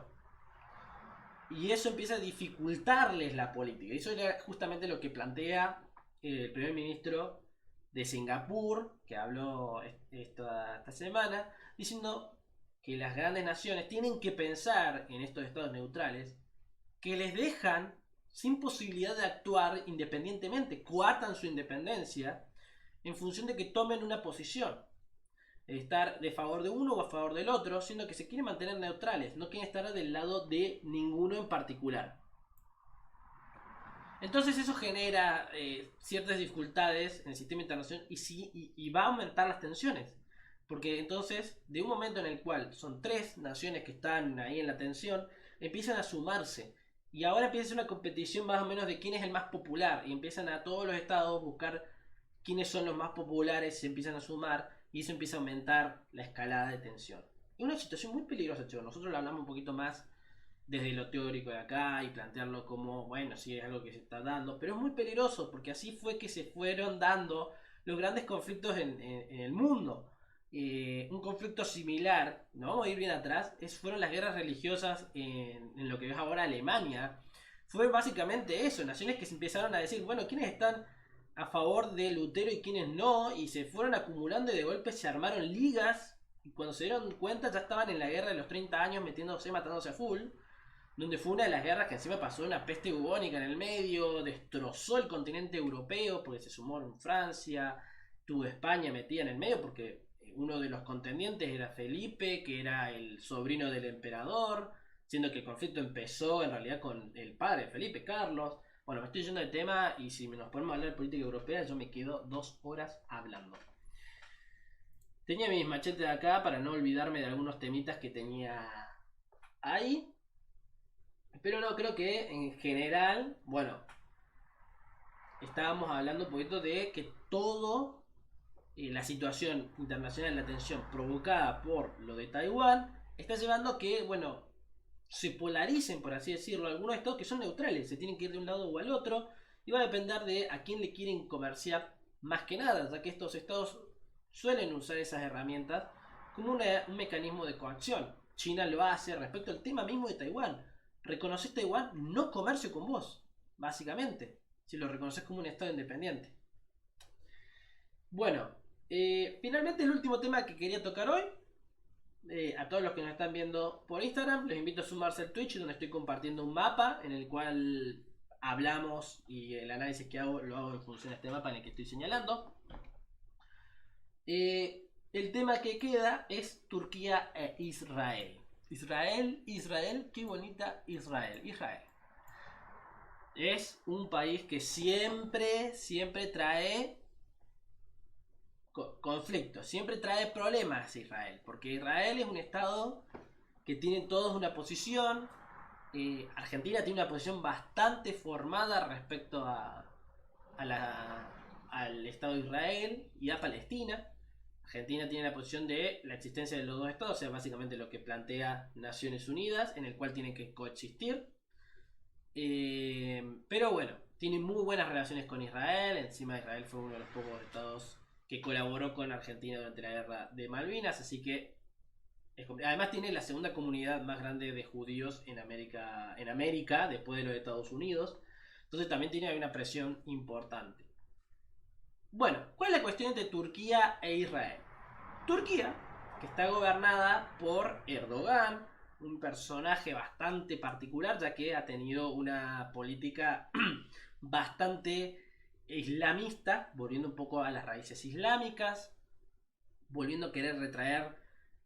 Y eso empieza a dificultarles la política. Y eso era justamente lo que plantea el primer ministro de Singapur, que habló esta semana, diciendo que las grandes naciones tienen que pensar en estos estados neutrales que les dejan sin posibilidad de actuar independientemente, coartan su independencia en función de que tomen una posición, estar de favor de uno o a favor del otro, siendo que se quieren mantener neutrales, no quieren estar del lado de ninguno en particular. Entonces eso genera ciertas dificultades en el sistema internacional y va a aumentar las tensiones. Porque entonces, de un momento en el cual son 3 naciones que están ahí en la tensión, empiezan a sumarse. Y ahora empieza una competición más o menos de quién es el más popular. Y empiezan a todos los estados buscar quiénes son los más populares, se empiezan a sumar. Y eso empieza a aumentar la escalada de tensión. Es una situación muy peligrosa, chicos. Nosotros lo hablamos un poquito más desde lo teórico de acá y plantearlo como, bueno, sí es algo que se está dando, pero es muy peligroso porque así fue que se fueron dando los grandes conflictos en el mundo. Un conflicto similar, no vamos a ir bien atrás, fueron las guerras religiosas en lo que es ahora Alemania. Fue básicamente eso, naciones que se empezaron a decir, bueno, ¿quiénes están a favor de Lutero y quiénes no? Y se fueron acumulando y de golpe se armaron ligas. Y cuando se dieron cuenta ya estaban en la guerra de los 30 años metiéndose, matándose a full, donde fue una de las guerras que encima pasó una peste bubónica en el medio, destrozó el continente europeo porque se sumó en Francia, tuvo España metida en el medio porque uno de los contendientes era Felipe, que era el sobrino del emperador, siendo que el conflicto empezó en realidad con el padre de Felipe, Carlos. Bueno, me estoy yendo del tema y si nos ponemos a hablar de política europea yo me quedo 2 horas hablando. Tenía mis machetes acá para no olvidarme de algunos temitas que tenía ahí. Pero no, creo que en general, bueno, estábamos hablando un poquito de que todo la situación internacional, la tensión provocada por lo de Taiwán, está llevando a que, bueno, se polaricen, por así decirlo, algunos estados que son neutrales, se tienen que ir de un lado o al otro, y va a depender de a quién le quieren comerciar más que nada, ya que estos estados suelen usar esas herramientas como un mecanismo de coacción. China lo hace respecto al tema mismo de Taiwán. Reconoces Taiwán, no comercio con vos, básicamente, si lo reconoces como un estado independiente. Bueno, finalmente el último tema que quería tocar hoy, a todos los que nos están viendo por Instagram, les invito a sumarse al Twitch, donde estoy compartiendo un mapa en el cual hablamos y el análisis que hago lo hago en función de este mapa en el que estoy señalando. El tema que queda es Turquía e Israel. Israel, qué bonita Israel. Es un país que siempre trae conflictos, siempre trae problemas a Israel, porque Israel es un estado que tiene todos una posición. Argentina tiene una posición bastante formada respecto al Estado de Israel y a Palestina. Argentina tiene la posición de la existencia de los dos estados, o sea, básicamente lo que plantea Naciones Unidas, en el cual tienen que coexistir. Pero bueno, tiene muy buenas relaciones con Israel. Encima Israel fue uno de los pocos estados que colaboró con Argentina durante la guerra de Malvinas, así que además tiene la segunda comunidad más grande de judíos en América, después de los Estados Unidos. Entonces también tiene una presión importante. Bueno, ¿cuál es la cuestión entre Turquía e Israel? Turquía, que está gobernada por Erdogan, un personaje bastante particular, ya que ha tenido una política bastante islamista, volviendo un poco a las raíces islámicas, volviendo a querer retraer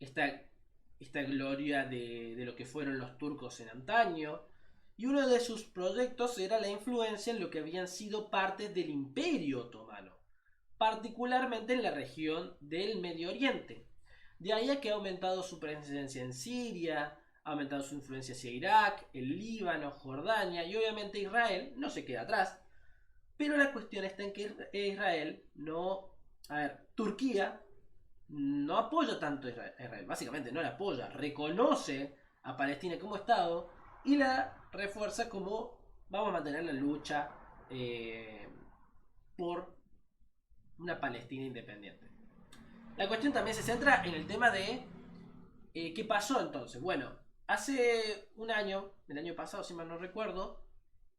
esta gloria de lo que fueron los turcos en antaño. Y uno de sus proyectos era la influencia en lo que habían sido partes del Imperio Otomano, particularmente en la región del Medio Oriente. De ahí a que ha aumentado su presencia en Siria, ha aumentado su influencia hacia Irak, el Líbano, Jordania y obviamente Israel no se queda atrás. Pero la cuestión está en que Israel no... Turquía no apoya tanto a Israel, básicamente no la apoya, reconoce a Palestina como Estado y la refuerza como vamos a mantener la lucha por una Palestina independiente. La cuestión también se centra en el tema de qué pasó entonces. Bueno, hace un año, el año pasado si mal no recuerdo,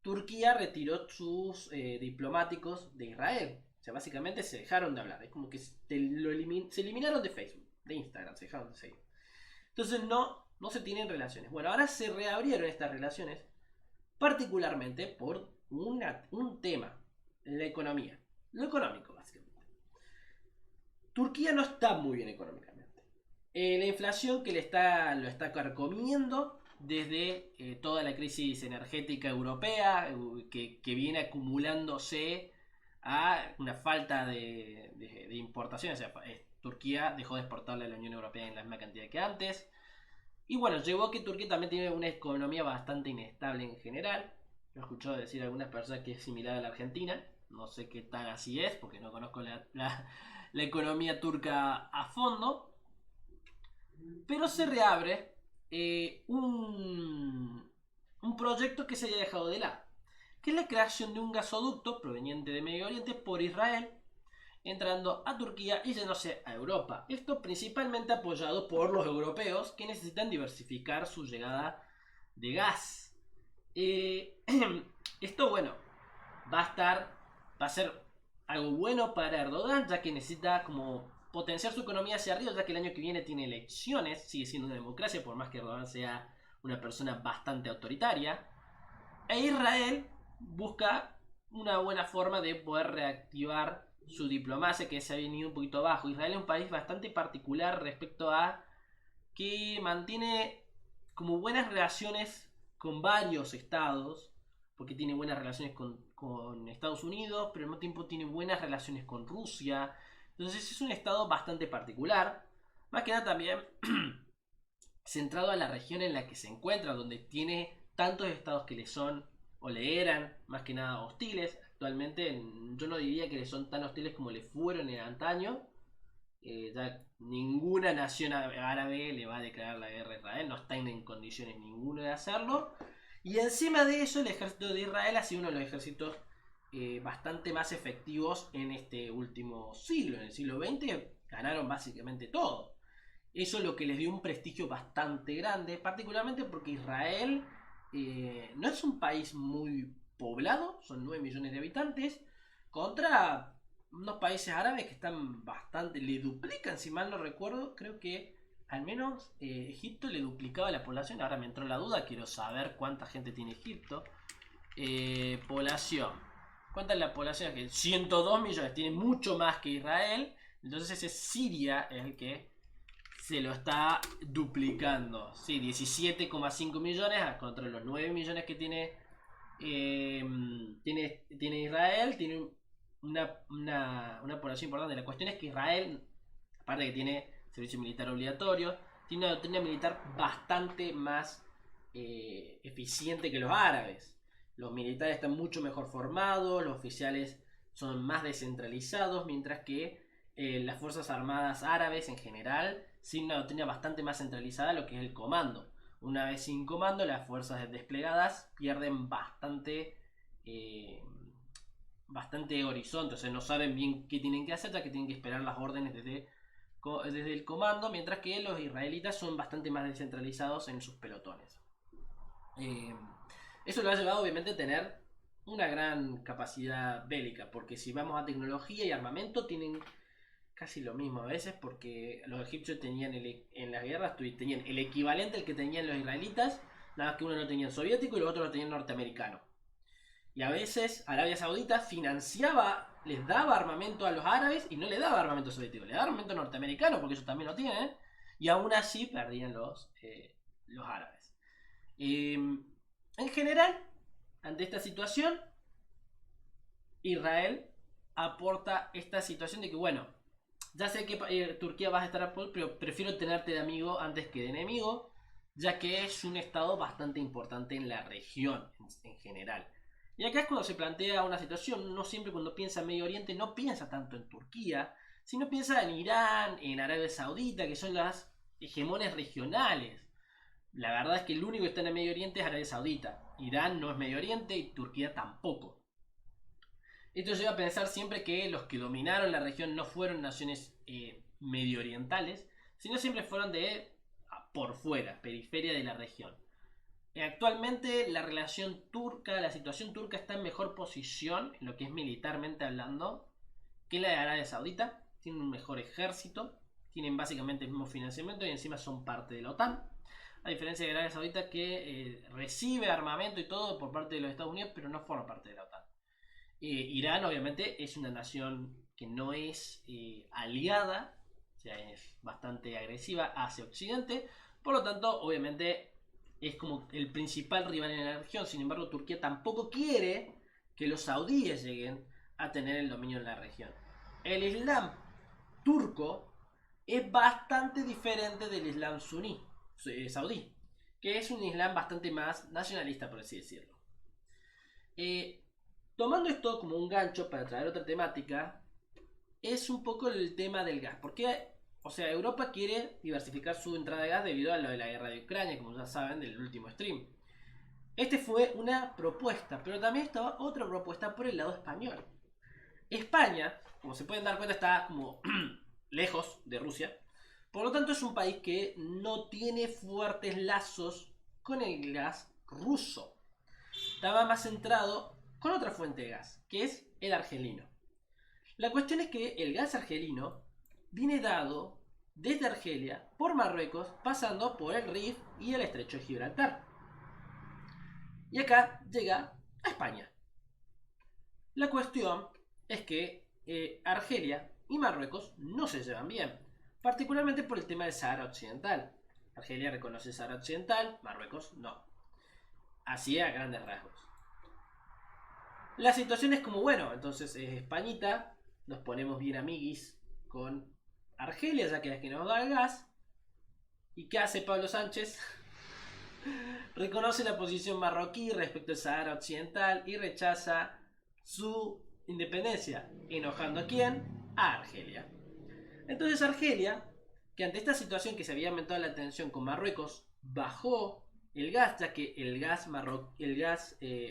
Turquía retiró sus diplomáticos de Israel. O sea, básicamente se dejaron de hablar. Es como que se eliminaron de Facebook. de Instagram, se dejaron de seguir. Entonces no se tienen relaciones. Bueno, ahora se reabrieron estas relaciones, particularmente por un tema, la economía. Lo económico, básicamente. Turquía no está muy bien económicamente. La inflación que lo está carcomiendo desde toda la crisis energética europea que viene acumulándose a una falta de importaciones. O sea, Turquía dejó de exportarle a la Unión Europea en la misma cantidad que antes. Y bueno, llevó a que Turquía también tiene una economía bastante inestable en general. Lo he escuchado decir a algunas personas que es similar a la Argentina. No sé qué tan así es, porque no conozco la economía turca a fondo. Pero se reabre un proyecto que se había dejado de lado, que es la creación de un gasoducto proveniente de Medio Oriente por Israel, entrando a Turquía y yéndose a Europa. Esto principalmente apoyado por los europeos que necesitan diversificar su llegada de gas. Esto, bueno, va a ser algo bueno para Erdogan, ya que necesita como potenciar su economía hacia arriba, ya que el año que viene tiene elecciones, sigue siendo una democracia, por más que Erdogan sea una persona bastante autoritaria. E Israel busca una buena forma de poder reactivar su diplomacia, que se ha venido un poquito abajo. Israel es un país bastante particular respecto a que mantiene como buenas relaciones con varios estados, porque tiene buenas relaciones con Estados Unidos, pero al mismo tiempo tiene buenas relaciones con Rusia. Entonces es un estado bastante particular, más que nada también centrado a la región en la que se encuentra, donde tiene tantos estados que le son o le eran más que nada hostiles. Actualmente yo no diría que le son tan hostiles como le fueron en antaño. Ya ninguna nación árabe le va a declarar la guerra a Israel, no están en condiciones ninguno de hacerlo. Y encima de eso, el ejército de Israel ha sido uno de los ejércitos bastante más efectivos en este último siglo. En el siglo XX ganaron básicamente todo. Eso es lo que les dio un prestigio bastante grande, particularmente porque Israel no es un país muy poblado, son 9 millones de habitantes, contra unos países árabes que están bastante, le duplican, si mal no recuerdo, creo que al menos Egipto le duplicaba la población. Ahora me entró la duda, quiero saber cuánta gente tiene Egipto. Población. ¿Cuánta es la población? 102 millones, tiene mucho más que Israel. Entonces ese Siria es el que se lo está duplicando. Sí, 17,5 millones contra los 9 millones que tiene Israel. Tiene una población importante. La cuestión es que Israel, aparte de que tiene servicio militar obligatorio, tiene una doctrina militar bastante más eficiente que los árabes. Los militares están mucho mejor formados, los oficiales son más descentralizados, mientras que las fuerzas armadas árabes en general tienen una doctrina bastante más centralizada, lo que es el comando. Una vez sin comando, las fuerzas desplegadas pierden bastante horizonte, o sea, no saben bien qué tienen que hacer, ya que tienen que esperar las órdenes desde el comando, mientras que los israelitas son bastante más descentralizados en sus pelotones. Eso lo ha llevado obviamente a tener una gran capacidad bélica, porque si vamos a tecnología y armamento tienen casi lo mismo a veces, porque los egipcios tenían en las guerras tenían el equivalente al que tenían los israelitas, nada más que uno no tenía soviético y los otros lo tenían norteamericano. Y a veces Arabia Saudita financiaba, les daba armamento a los árabes y no le daba armamento soviético, le daba armamento norteamericano, porque ellos también lo tienen, y aún así perdían los árabes. En general, ante esta situación, Israel aporta esta situación de que, bueno, ya sé que Turquía vas a estar a pero prefiero tenerte de amigo antes que de enemigo, ya que es un estado bastante importante en la región en general. Y acá es cuando se plantea una situación, no siempre cuando piensa en Medio Oriente no piensa tanto en Turquía, sino piensa en Irán, en Arabia Saudita, que son las hegemones regionales. La verdad es que el único que está en el Medio Oriente es Arabia Saudita. Irán no es Medio Oriente y Turquía tampoco. Esto lleva a pensar siempre que los que dominaron la región no fueron naciones medio orientales, sino siempre fueron de por fuera, periferia de la región. Actualmente la relación turca, la situación turca está en mejor posición, en lo que es militarmente hablando, que la de Arabia Saudita. Tiene un mejor ejército, tienen básicamente el mismo financiamiento y encima son parte de la OTAN. A diferencia de Arabia Saudita que recibe armamento y todo por parte de los Estados Unidos, pero no forma parte de la OTAN. Irán obviamente es una nación que no es aliada, o sea, es bastante agresiva hacia Occidente, por lo tanto obviamente es como el principal rival en la región. Sin embargo, Turquía tampoco quiere que los saudíes lleguen a tener el dominio en la región. El Islam turco es bastante diferente del Islam suní, saudí, que es un Islam bastante más nacionalista, por así decirlo. Tomando esto como un gancho para traer otra temática, es un poco el tema del gas. Porque, o sea, Europa quiere diversificar su entrada de gas debido a lo de la guerra de Ucrania, como ya saben del último stream. Este fue una propuesta, pero también estaba otra propuesta por el lado español. España, como se pueden dar cuenta, está como lejos de Rusia. Por lo tanto, es un país que no tiene fuertes lazos con el gas ruso. Estaba más centrado con otra fuente de gas, que es el argelino. La cuestión es que el gas argelino viene dado desde Argelia por Marruecos, pasando por el Rif y el estrecho de Gibraltar. Y acá llega a España. La cuestión es que Argelia y Marruecos no se llevan bien, particularmente por el tema del Sahara Occidental. Argelia reconoce el Sahara Occidental, Marruecos no. Así a grandes rasgos. La situación es como, bueno, entonces Españita, nos ponemos bien amiguis con Argelia, ya que es la que nos da el gas. ¿Y qué hace Pablo Sánchez? Reconoce la posición marroquí respecto al Sahara Occidental y rechaza su independencia, enojando ¿a quién? A Argelia. Entonces Argelia, que ante esta situación que se había aumentado la tensión con Marruecos, bajó el gas, ya que el gas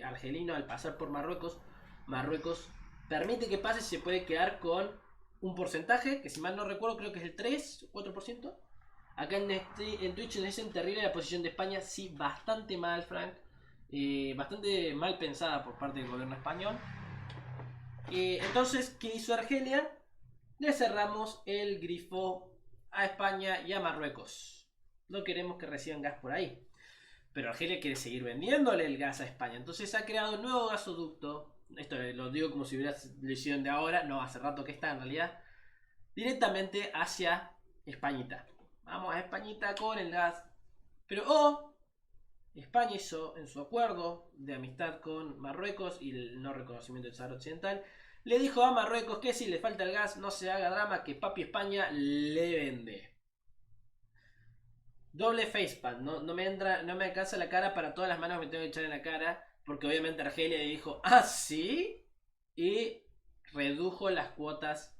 argelino al pasar por Marruecos permite que pase y se puede quedar con un porcentaje, que si mal no recuerdo creo que es el 3 o 4%. Acá en Twitch le dicen terrible la posición de España, sí, bastante mal, Frank. Bastante mal pensada por parte del gobierno español. Entonces, ¿qué hizo Argelia? Le cerramos el grifo a España y a Marruecos. No queremos que reciban gas por ahí. Pero Argelia quiere seguir vendiéndole el gas a España. Entonces ha creado un nuevo gasoducto. Esto lo digo como si hubiera decisión de ahora. No, hace rato que está en realidad. Directamente hacia Españita. Vamos a Españita con el gas. Pero España hizo en su acuerdo de amistad con Marruecos y el no reconocimiento del Sahara Occidental, le dijo a Marruecos que si le falta el gas no se haga drama, que papi España le vende. Doble facepalm, no me alcanza la cara para todas las manos que me tengo que echar en la cara, porque obviamente Argelia dijo, ¿ah, sí? Y redujo las cuotas,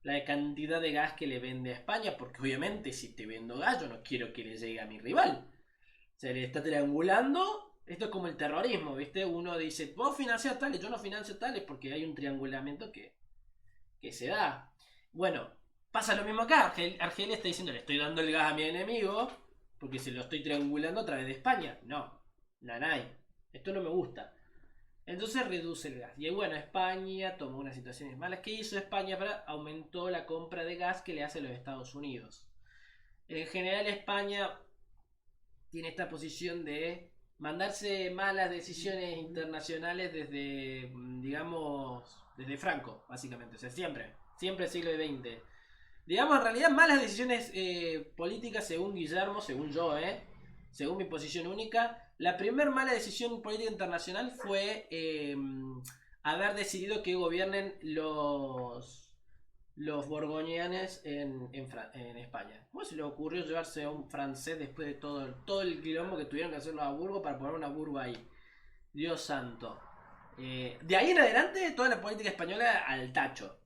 la cantidad de gas que le vende a España, porque obviamente si te vendo gas yo no quiero que le llegue a mi rival. Se le está triangulando. Esto es como el terrorismo, ¿viste? Uno dice, vos financias tales, yo no financio tales, porque hay un triangulamiento que se da. Bueno, pasa lo mismo acá. Argelia está diciendo, le estoy dando el gas a mi enemigo, porque se lo estoy triangulando a través de España. No, nanay, esto no me gusta. Entonces reduce el gas. Y bueno, España tomó unas situaciones malas. ¿Qué hizo España? Aumentó la compra de gas que le hace a los Estados Unidos. En general España tiene esta posición de mandarse malas decisiones internacionales desde, digamos, desde Franco, básicamente. O sea, siempre siglo XX. Digamos, en realidad malas decisiones políticas según Guillermo, según yo, según mi posición única. La primera mala decisión política internacional fue haber decidido que gobiernen los borgoñanes en España. ¿Cómo se le ocurrió llevarse a un francés después de todo el quilombo que tuvieron que hacerlo a Burgos para poner una Burgos ahí? Dios santo. De ahí en adelante, toda la política española al tacho.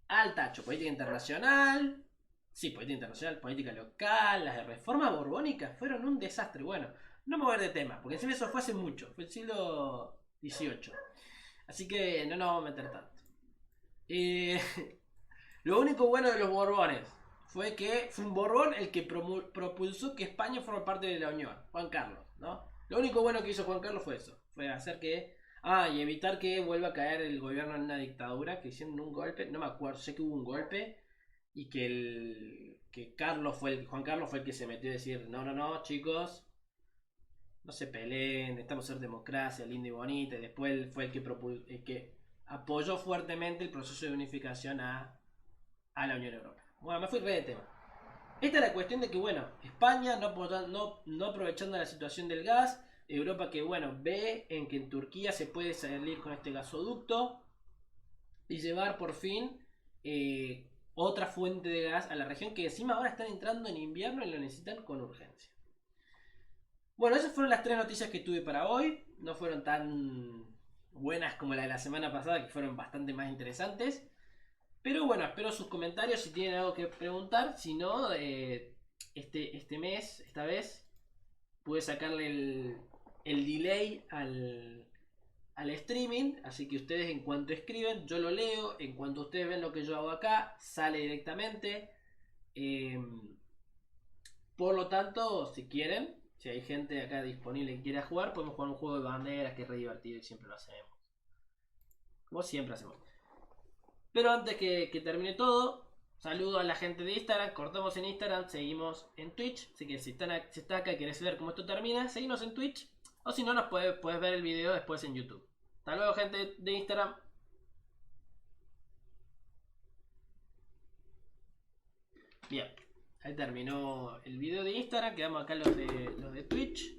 Al tacho. Política internacional. Sí, política internacional, política local. Las de reforma borbónica fueron un desastre. Bueno, no me voy a ver de tema, porque encima eso fue hace mucho. Fue el siglo XVIII. Así que no nos vamos a meter tanto. Lo único bueno de los Borbones fue que fue un Borbón el que propulsó que España forma parte de la Unión, Juan Carlos, ¿no? Lo único bueno que hizo Juan Carlos fue eso, fue hacer que y evitar que vuelva a caer el gobierno en una dictadura, que hicieron un golpe, no me acuerdo, sé que hubo un golpe y que Juan Carlos fue el que se metió a decir, no, chicos, no se peleen, necesitamos ser democracia, linda y bonita. Y después él fue el que apoyó fuertemente el proceso de unificación a la Unión Europea. Bueno, me fui re de tema. Esta es la cuestión de que, bueno, España no aprovechando la situación del gas, Europa que, bueno, ve en que en Turquía se puede salir con este gasoducto y llevar por fin otra fuente de gas a la región que encima ahora están entrando en invierno y lo necesitan con urgencia. Bueno, esas fueron las 3 noticias que tuve para hoy. No fueron tan buenas como la de la semana pasada, que fueron bastante más interesantes. Pero bueno, espero sus comentarios si tienen algo que preguntar. Si no, este mes, esta vez, pude sacarle el delay al streaming. Así que ustedes en cuanto escriben, yo lo leo. En cuanto ustedes ven lo que yo hago acá, sale directamente. Por lo tanto, si quieren, si hay gente acá disponible que quiera jugar, podemos jugar un juego de banderas que es re divertido y siempre lo hacemos. Como siempre hacemos. Pero antes que termine todo, saludo a la gente de Instagram. Cortamos en Instagram, seguimos en Twitch. Así que si estás acá y querés ver cómo esto termina, seguimos en Twitch. O si no, puedes ver el video después en YouTube. Hasta luego, gente de Instagram. Bien, ahí terminó el video de Instagram. Quedamos acá los de Twitch.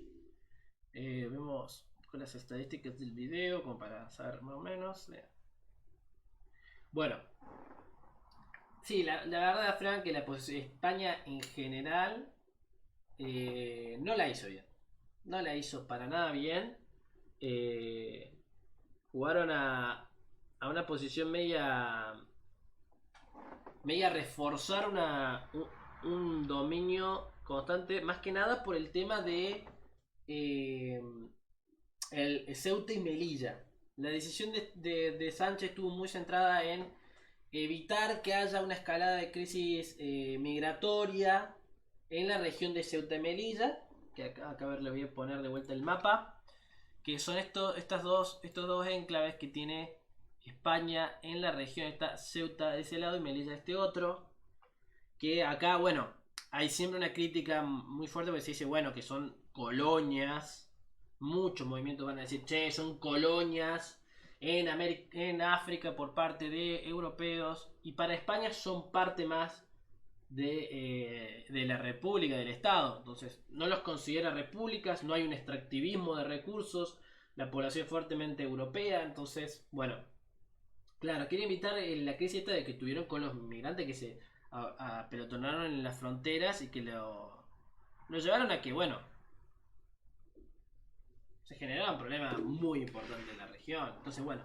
Vemos con las estadísticas del video, como para saber más o menos. Bueno, sí, la verdad, Frank, que España en general no la hizo bien. No la hizo para nada bien. Jugaron a una posición media reforzar un dominio constante, más que nada por el tema de el Ceuta y Melilla. La decisión de Sánchez estuvo muy centrada en evitar que haya una escalada de crisis migratoria en la región de Ceuta y Melilla, que acá les voy a poner de vuelta el mapa, que son estos dos enclaves que tiene España en la región. Está Ceuta de ese lado y Melilla de este otro, que acá, bueno, hay siempre una crítica muy fuerte porque se dice, bueno, que son colonias. Muchos movimientos van a decir, che, son colonias en África por parte de europeos, y para España son parte más de la república, del Estado. Entonces no los considera repúblicas, no hay un extractivismo de recursos, la población es fuertemente europea. Entonces, bueno, claro, quiere evitar la crisis esta de que tuvieron con los migrantes que se apelotonaron en las fronteras y que lo llevaron a que, bueno, se generaban problemas muy importantes en la región. Entonces, bueno,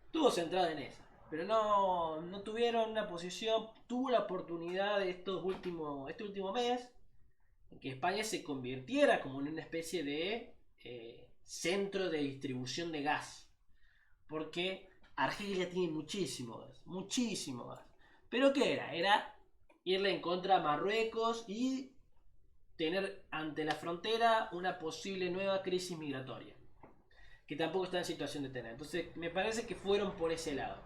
estuvo centrado en eso. Pero no tuvieron una posición. Tuvo la oportunidad de este último mes en que España se convirtiera como en una especie de centro de distribución de gas. Porque Argelia tiene muchísimo gas. ¿Pero qué era? Era irle en contra a Marruecos y tener ante la frontera una posible nueva crisis migratoria, que tampoco está en situación de tener. Entonces me parece que fueron por ese lado,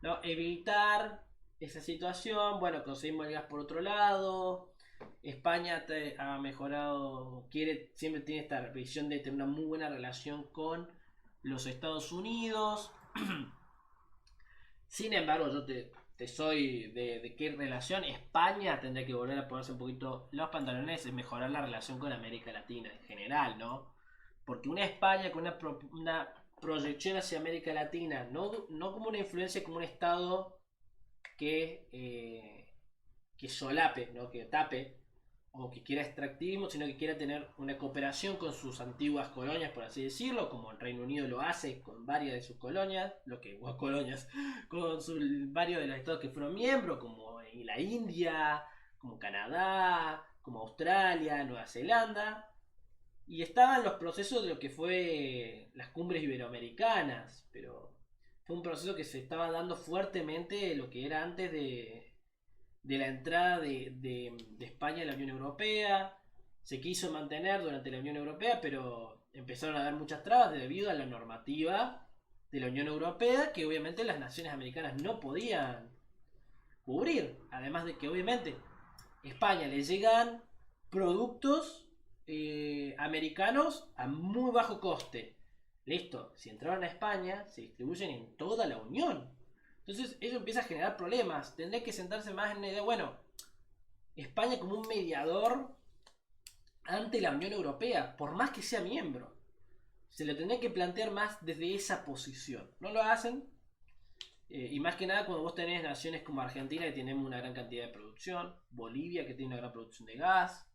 ¿no? Evitar esa situación. Bueno, conseguimos el gas por otro lado. España ha mejorado, siempre tiene esta visión de tener una muy buena relación con los Estados Unidos. Sin embargo, yo te soy de qué relación. España tendría que volver a ponerse un poquito los pantalones y mejorar la relación con América Latina en general, ¿no? Porque una España con una proyección hacia América Latina, no como una influencia, como un Estado que solape, ¿no? Que tape o que quiera extractivismo, sino que quiera tener una cooperación con sus antiguas colonias, por así decirlo, como el Reino Unido lo hace con varias de sus colonias, con varios de los estados que fueron miembros, como la India, como Canadá, como Australia, Nueva Zelanda. Y estaban los procesos de lo que fue las cumbres iberoamericanas, pero fue un proceso que se estaba dando fuertemente lo que era antes de la entrada de España en la Unión Europea. Se quiso mantener durante la Unión Europea, pero empezaron a dar muchas trabas debido a la normativa de la Unión Europea, que obviamente las naciones americanas no podían cubrir. Además de que obviamente España le llegan productos americanos a muy bajo coste. Listo, si entraron a España, se distribuyen en toda la Unión. Entonces eso empieza a generar problemas. Tendré que sentarse más en la idea, bueno, España como un mediador ante la Unión Europea, por más que sea miembro. Se lo tendría que plantear más desde esa posición. No lo hacen. Y más que nada cuando vos tenés naciones como Argentina que tenemos una gran cantidad de producción, Bolivia que tiene una gran producción de gas,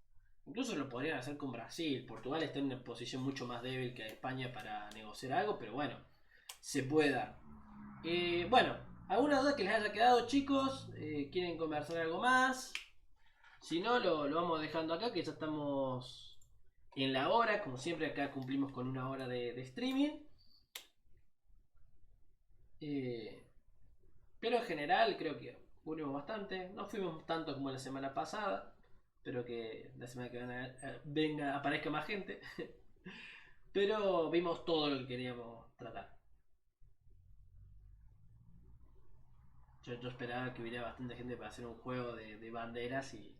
incluso lo podrían hacer con Brasil. Portugal está en una posición mucho más débil que España para negociar algo, pero bueno, se puede dar. Bueno, ¿alguna duda que les haya quedado, chicos? ¿Quieren conversar algo más? Si no, lo vamos dejando acá, que ya estamos en la hora. Como siempre, acá cumplimos con una hora de streaming. Pero en general creo que cubrimos bastante. No fuimos tanto como la semana pasada. Espero que la semana que viene aparezca más gente. Pero vimos todo lo que queríamos tratar. Yo esperaba que hubiera bastante gente para hacer un juego de banderas y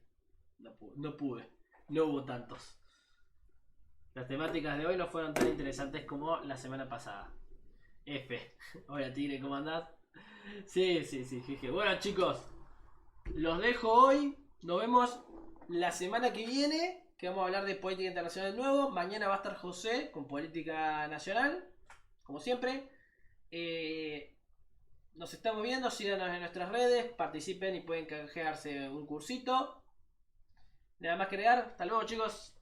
no pude. No hubo tantos. Las temáticas de hoy no fueron tan interesantes como la semana pasada. F. Hola Tigre, ¿cómo andás? Sí, jeje. Bueno chicos, los dejo hoy. Nos vemos la semana que viene, que vamos a hablar de política internacional de nuevo. Mañana va a estar José con política nacional, como siempre. Nos estamos viendo, síganos en nuestras redes, participen y pueden canjearse un cursito. Nada más que agregar. Hasta luego chicos.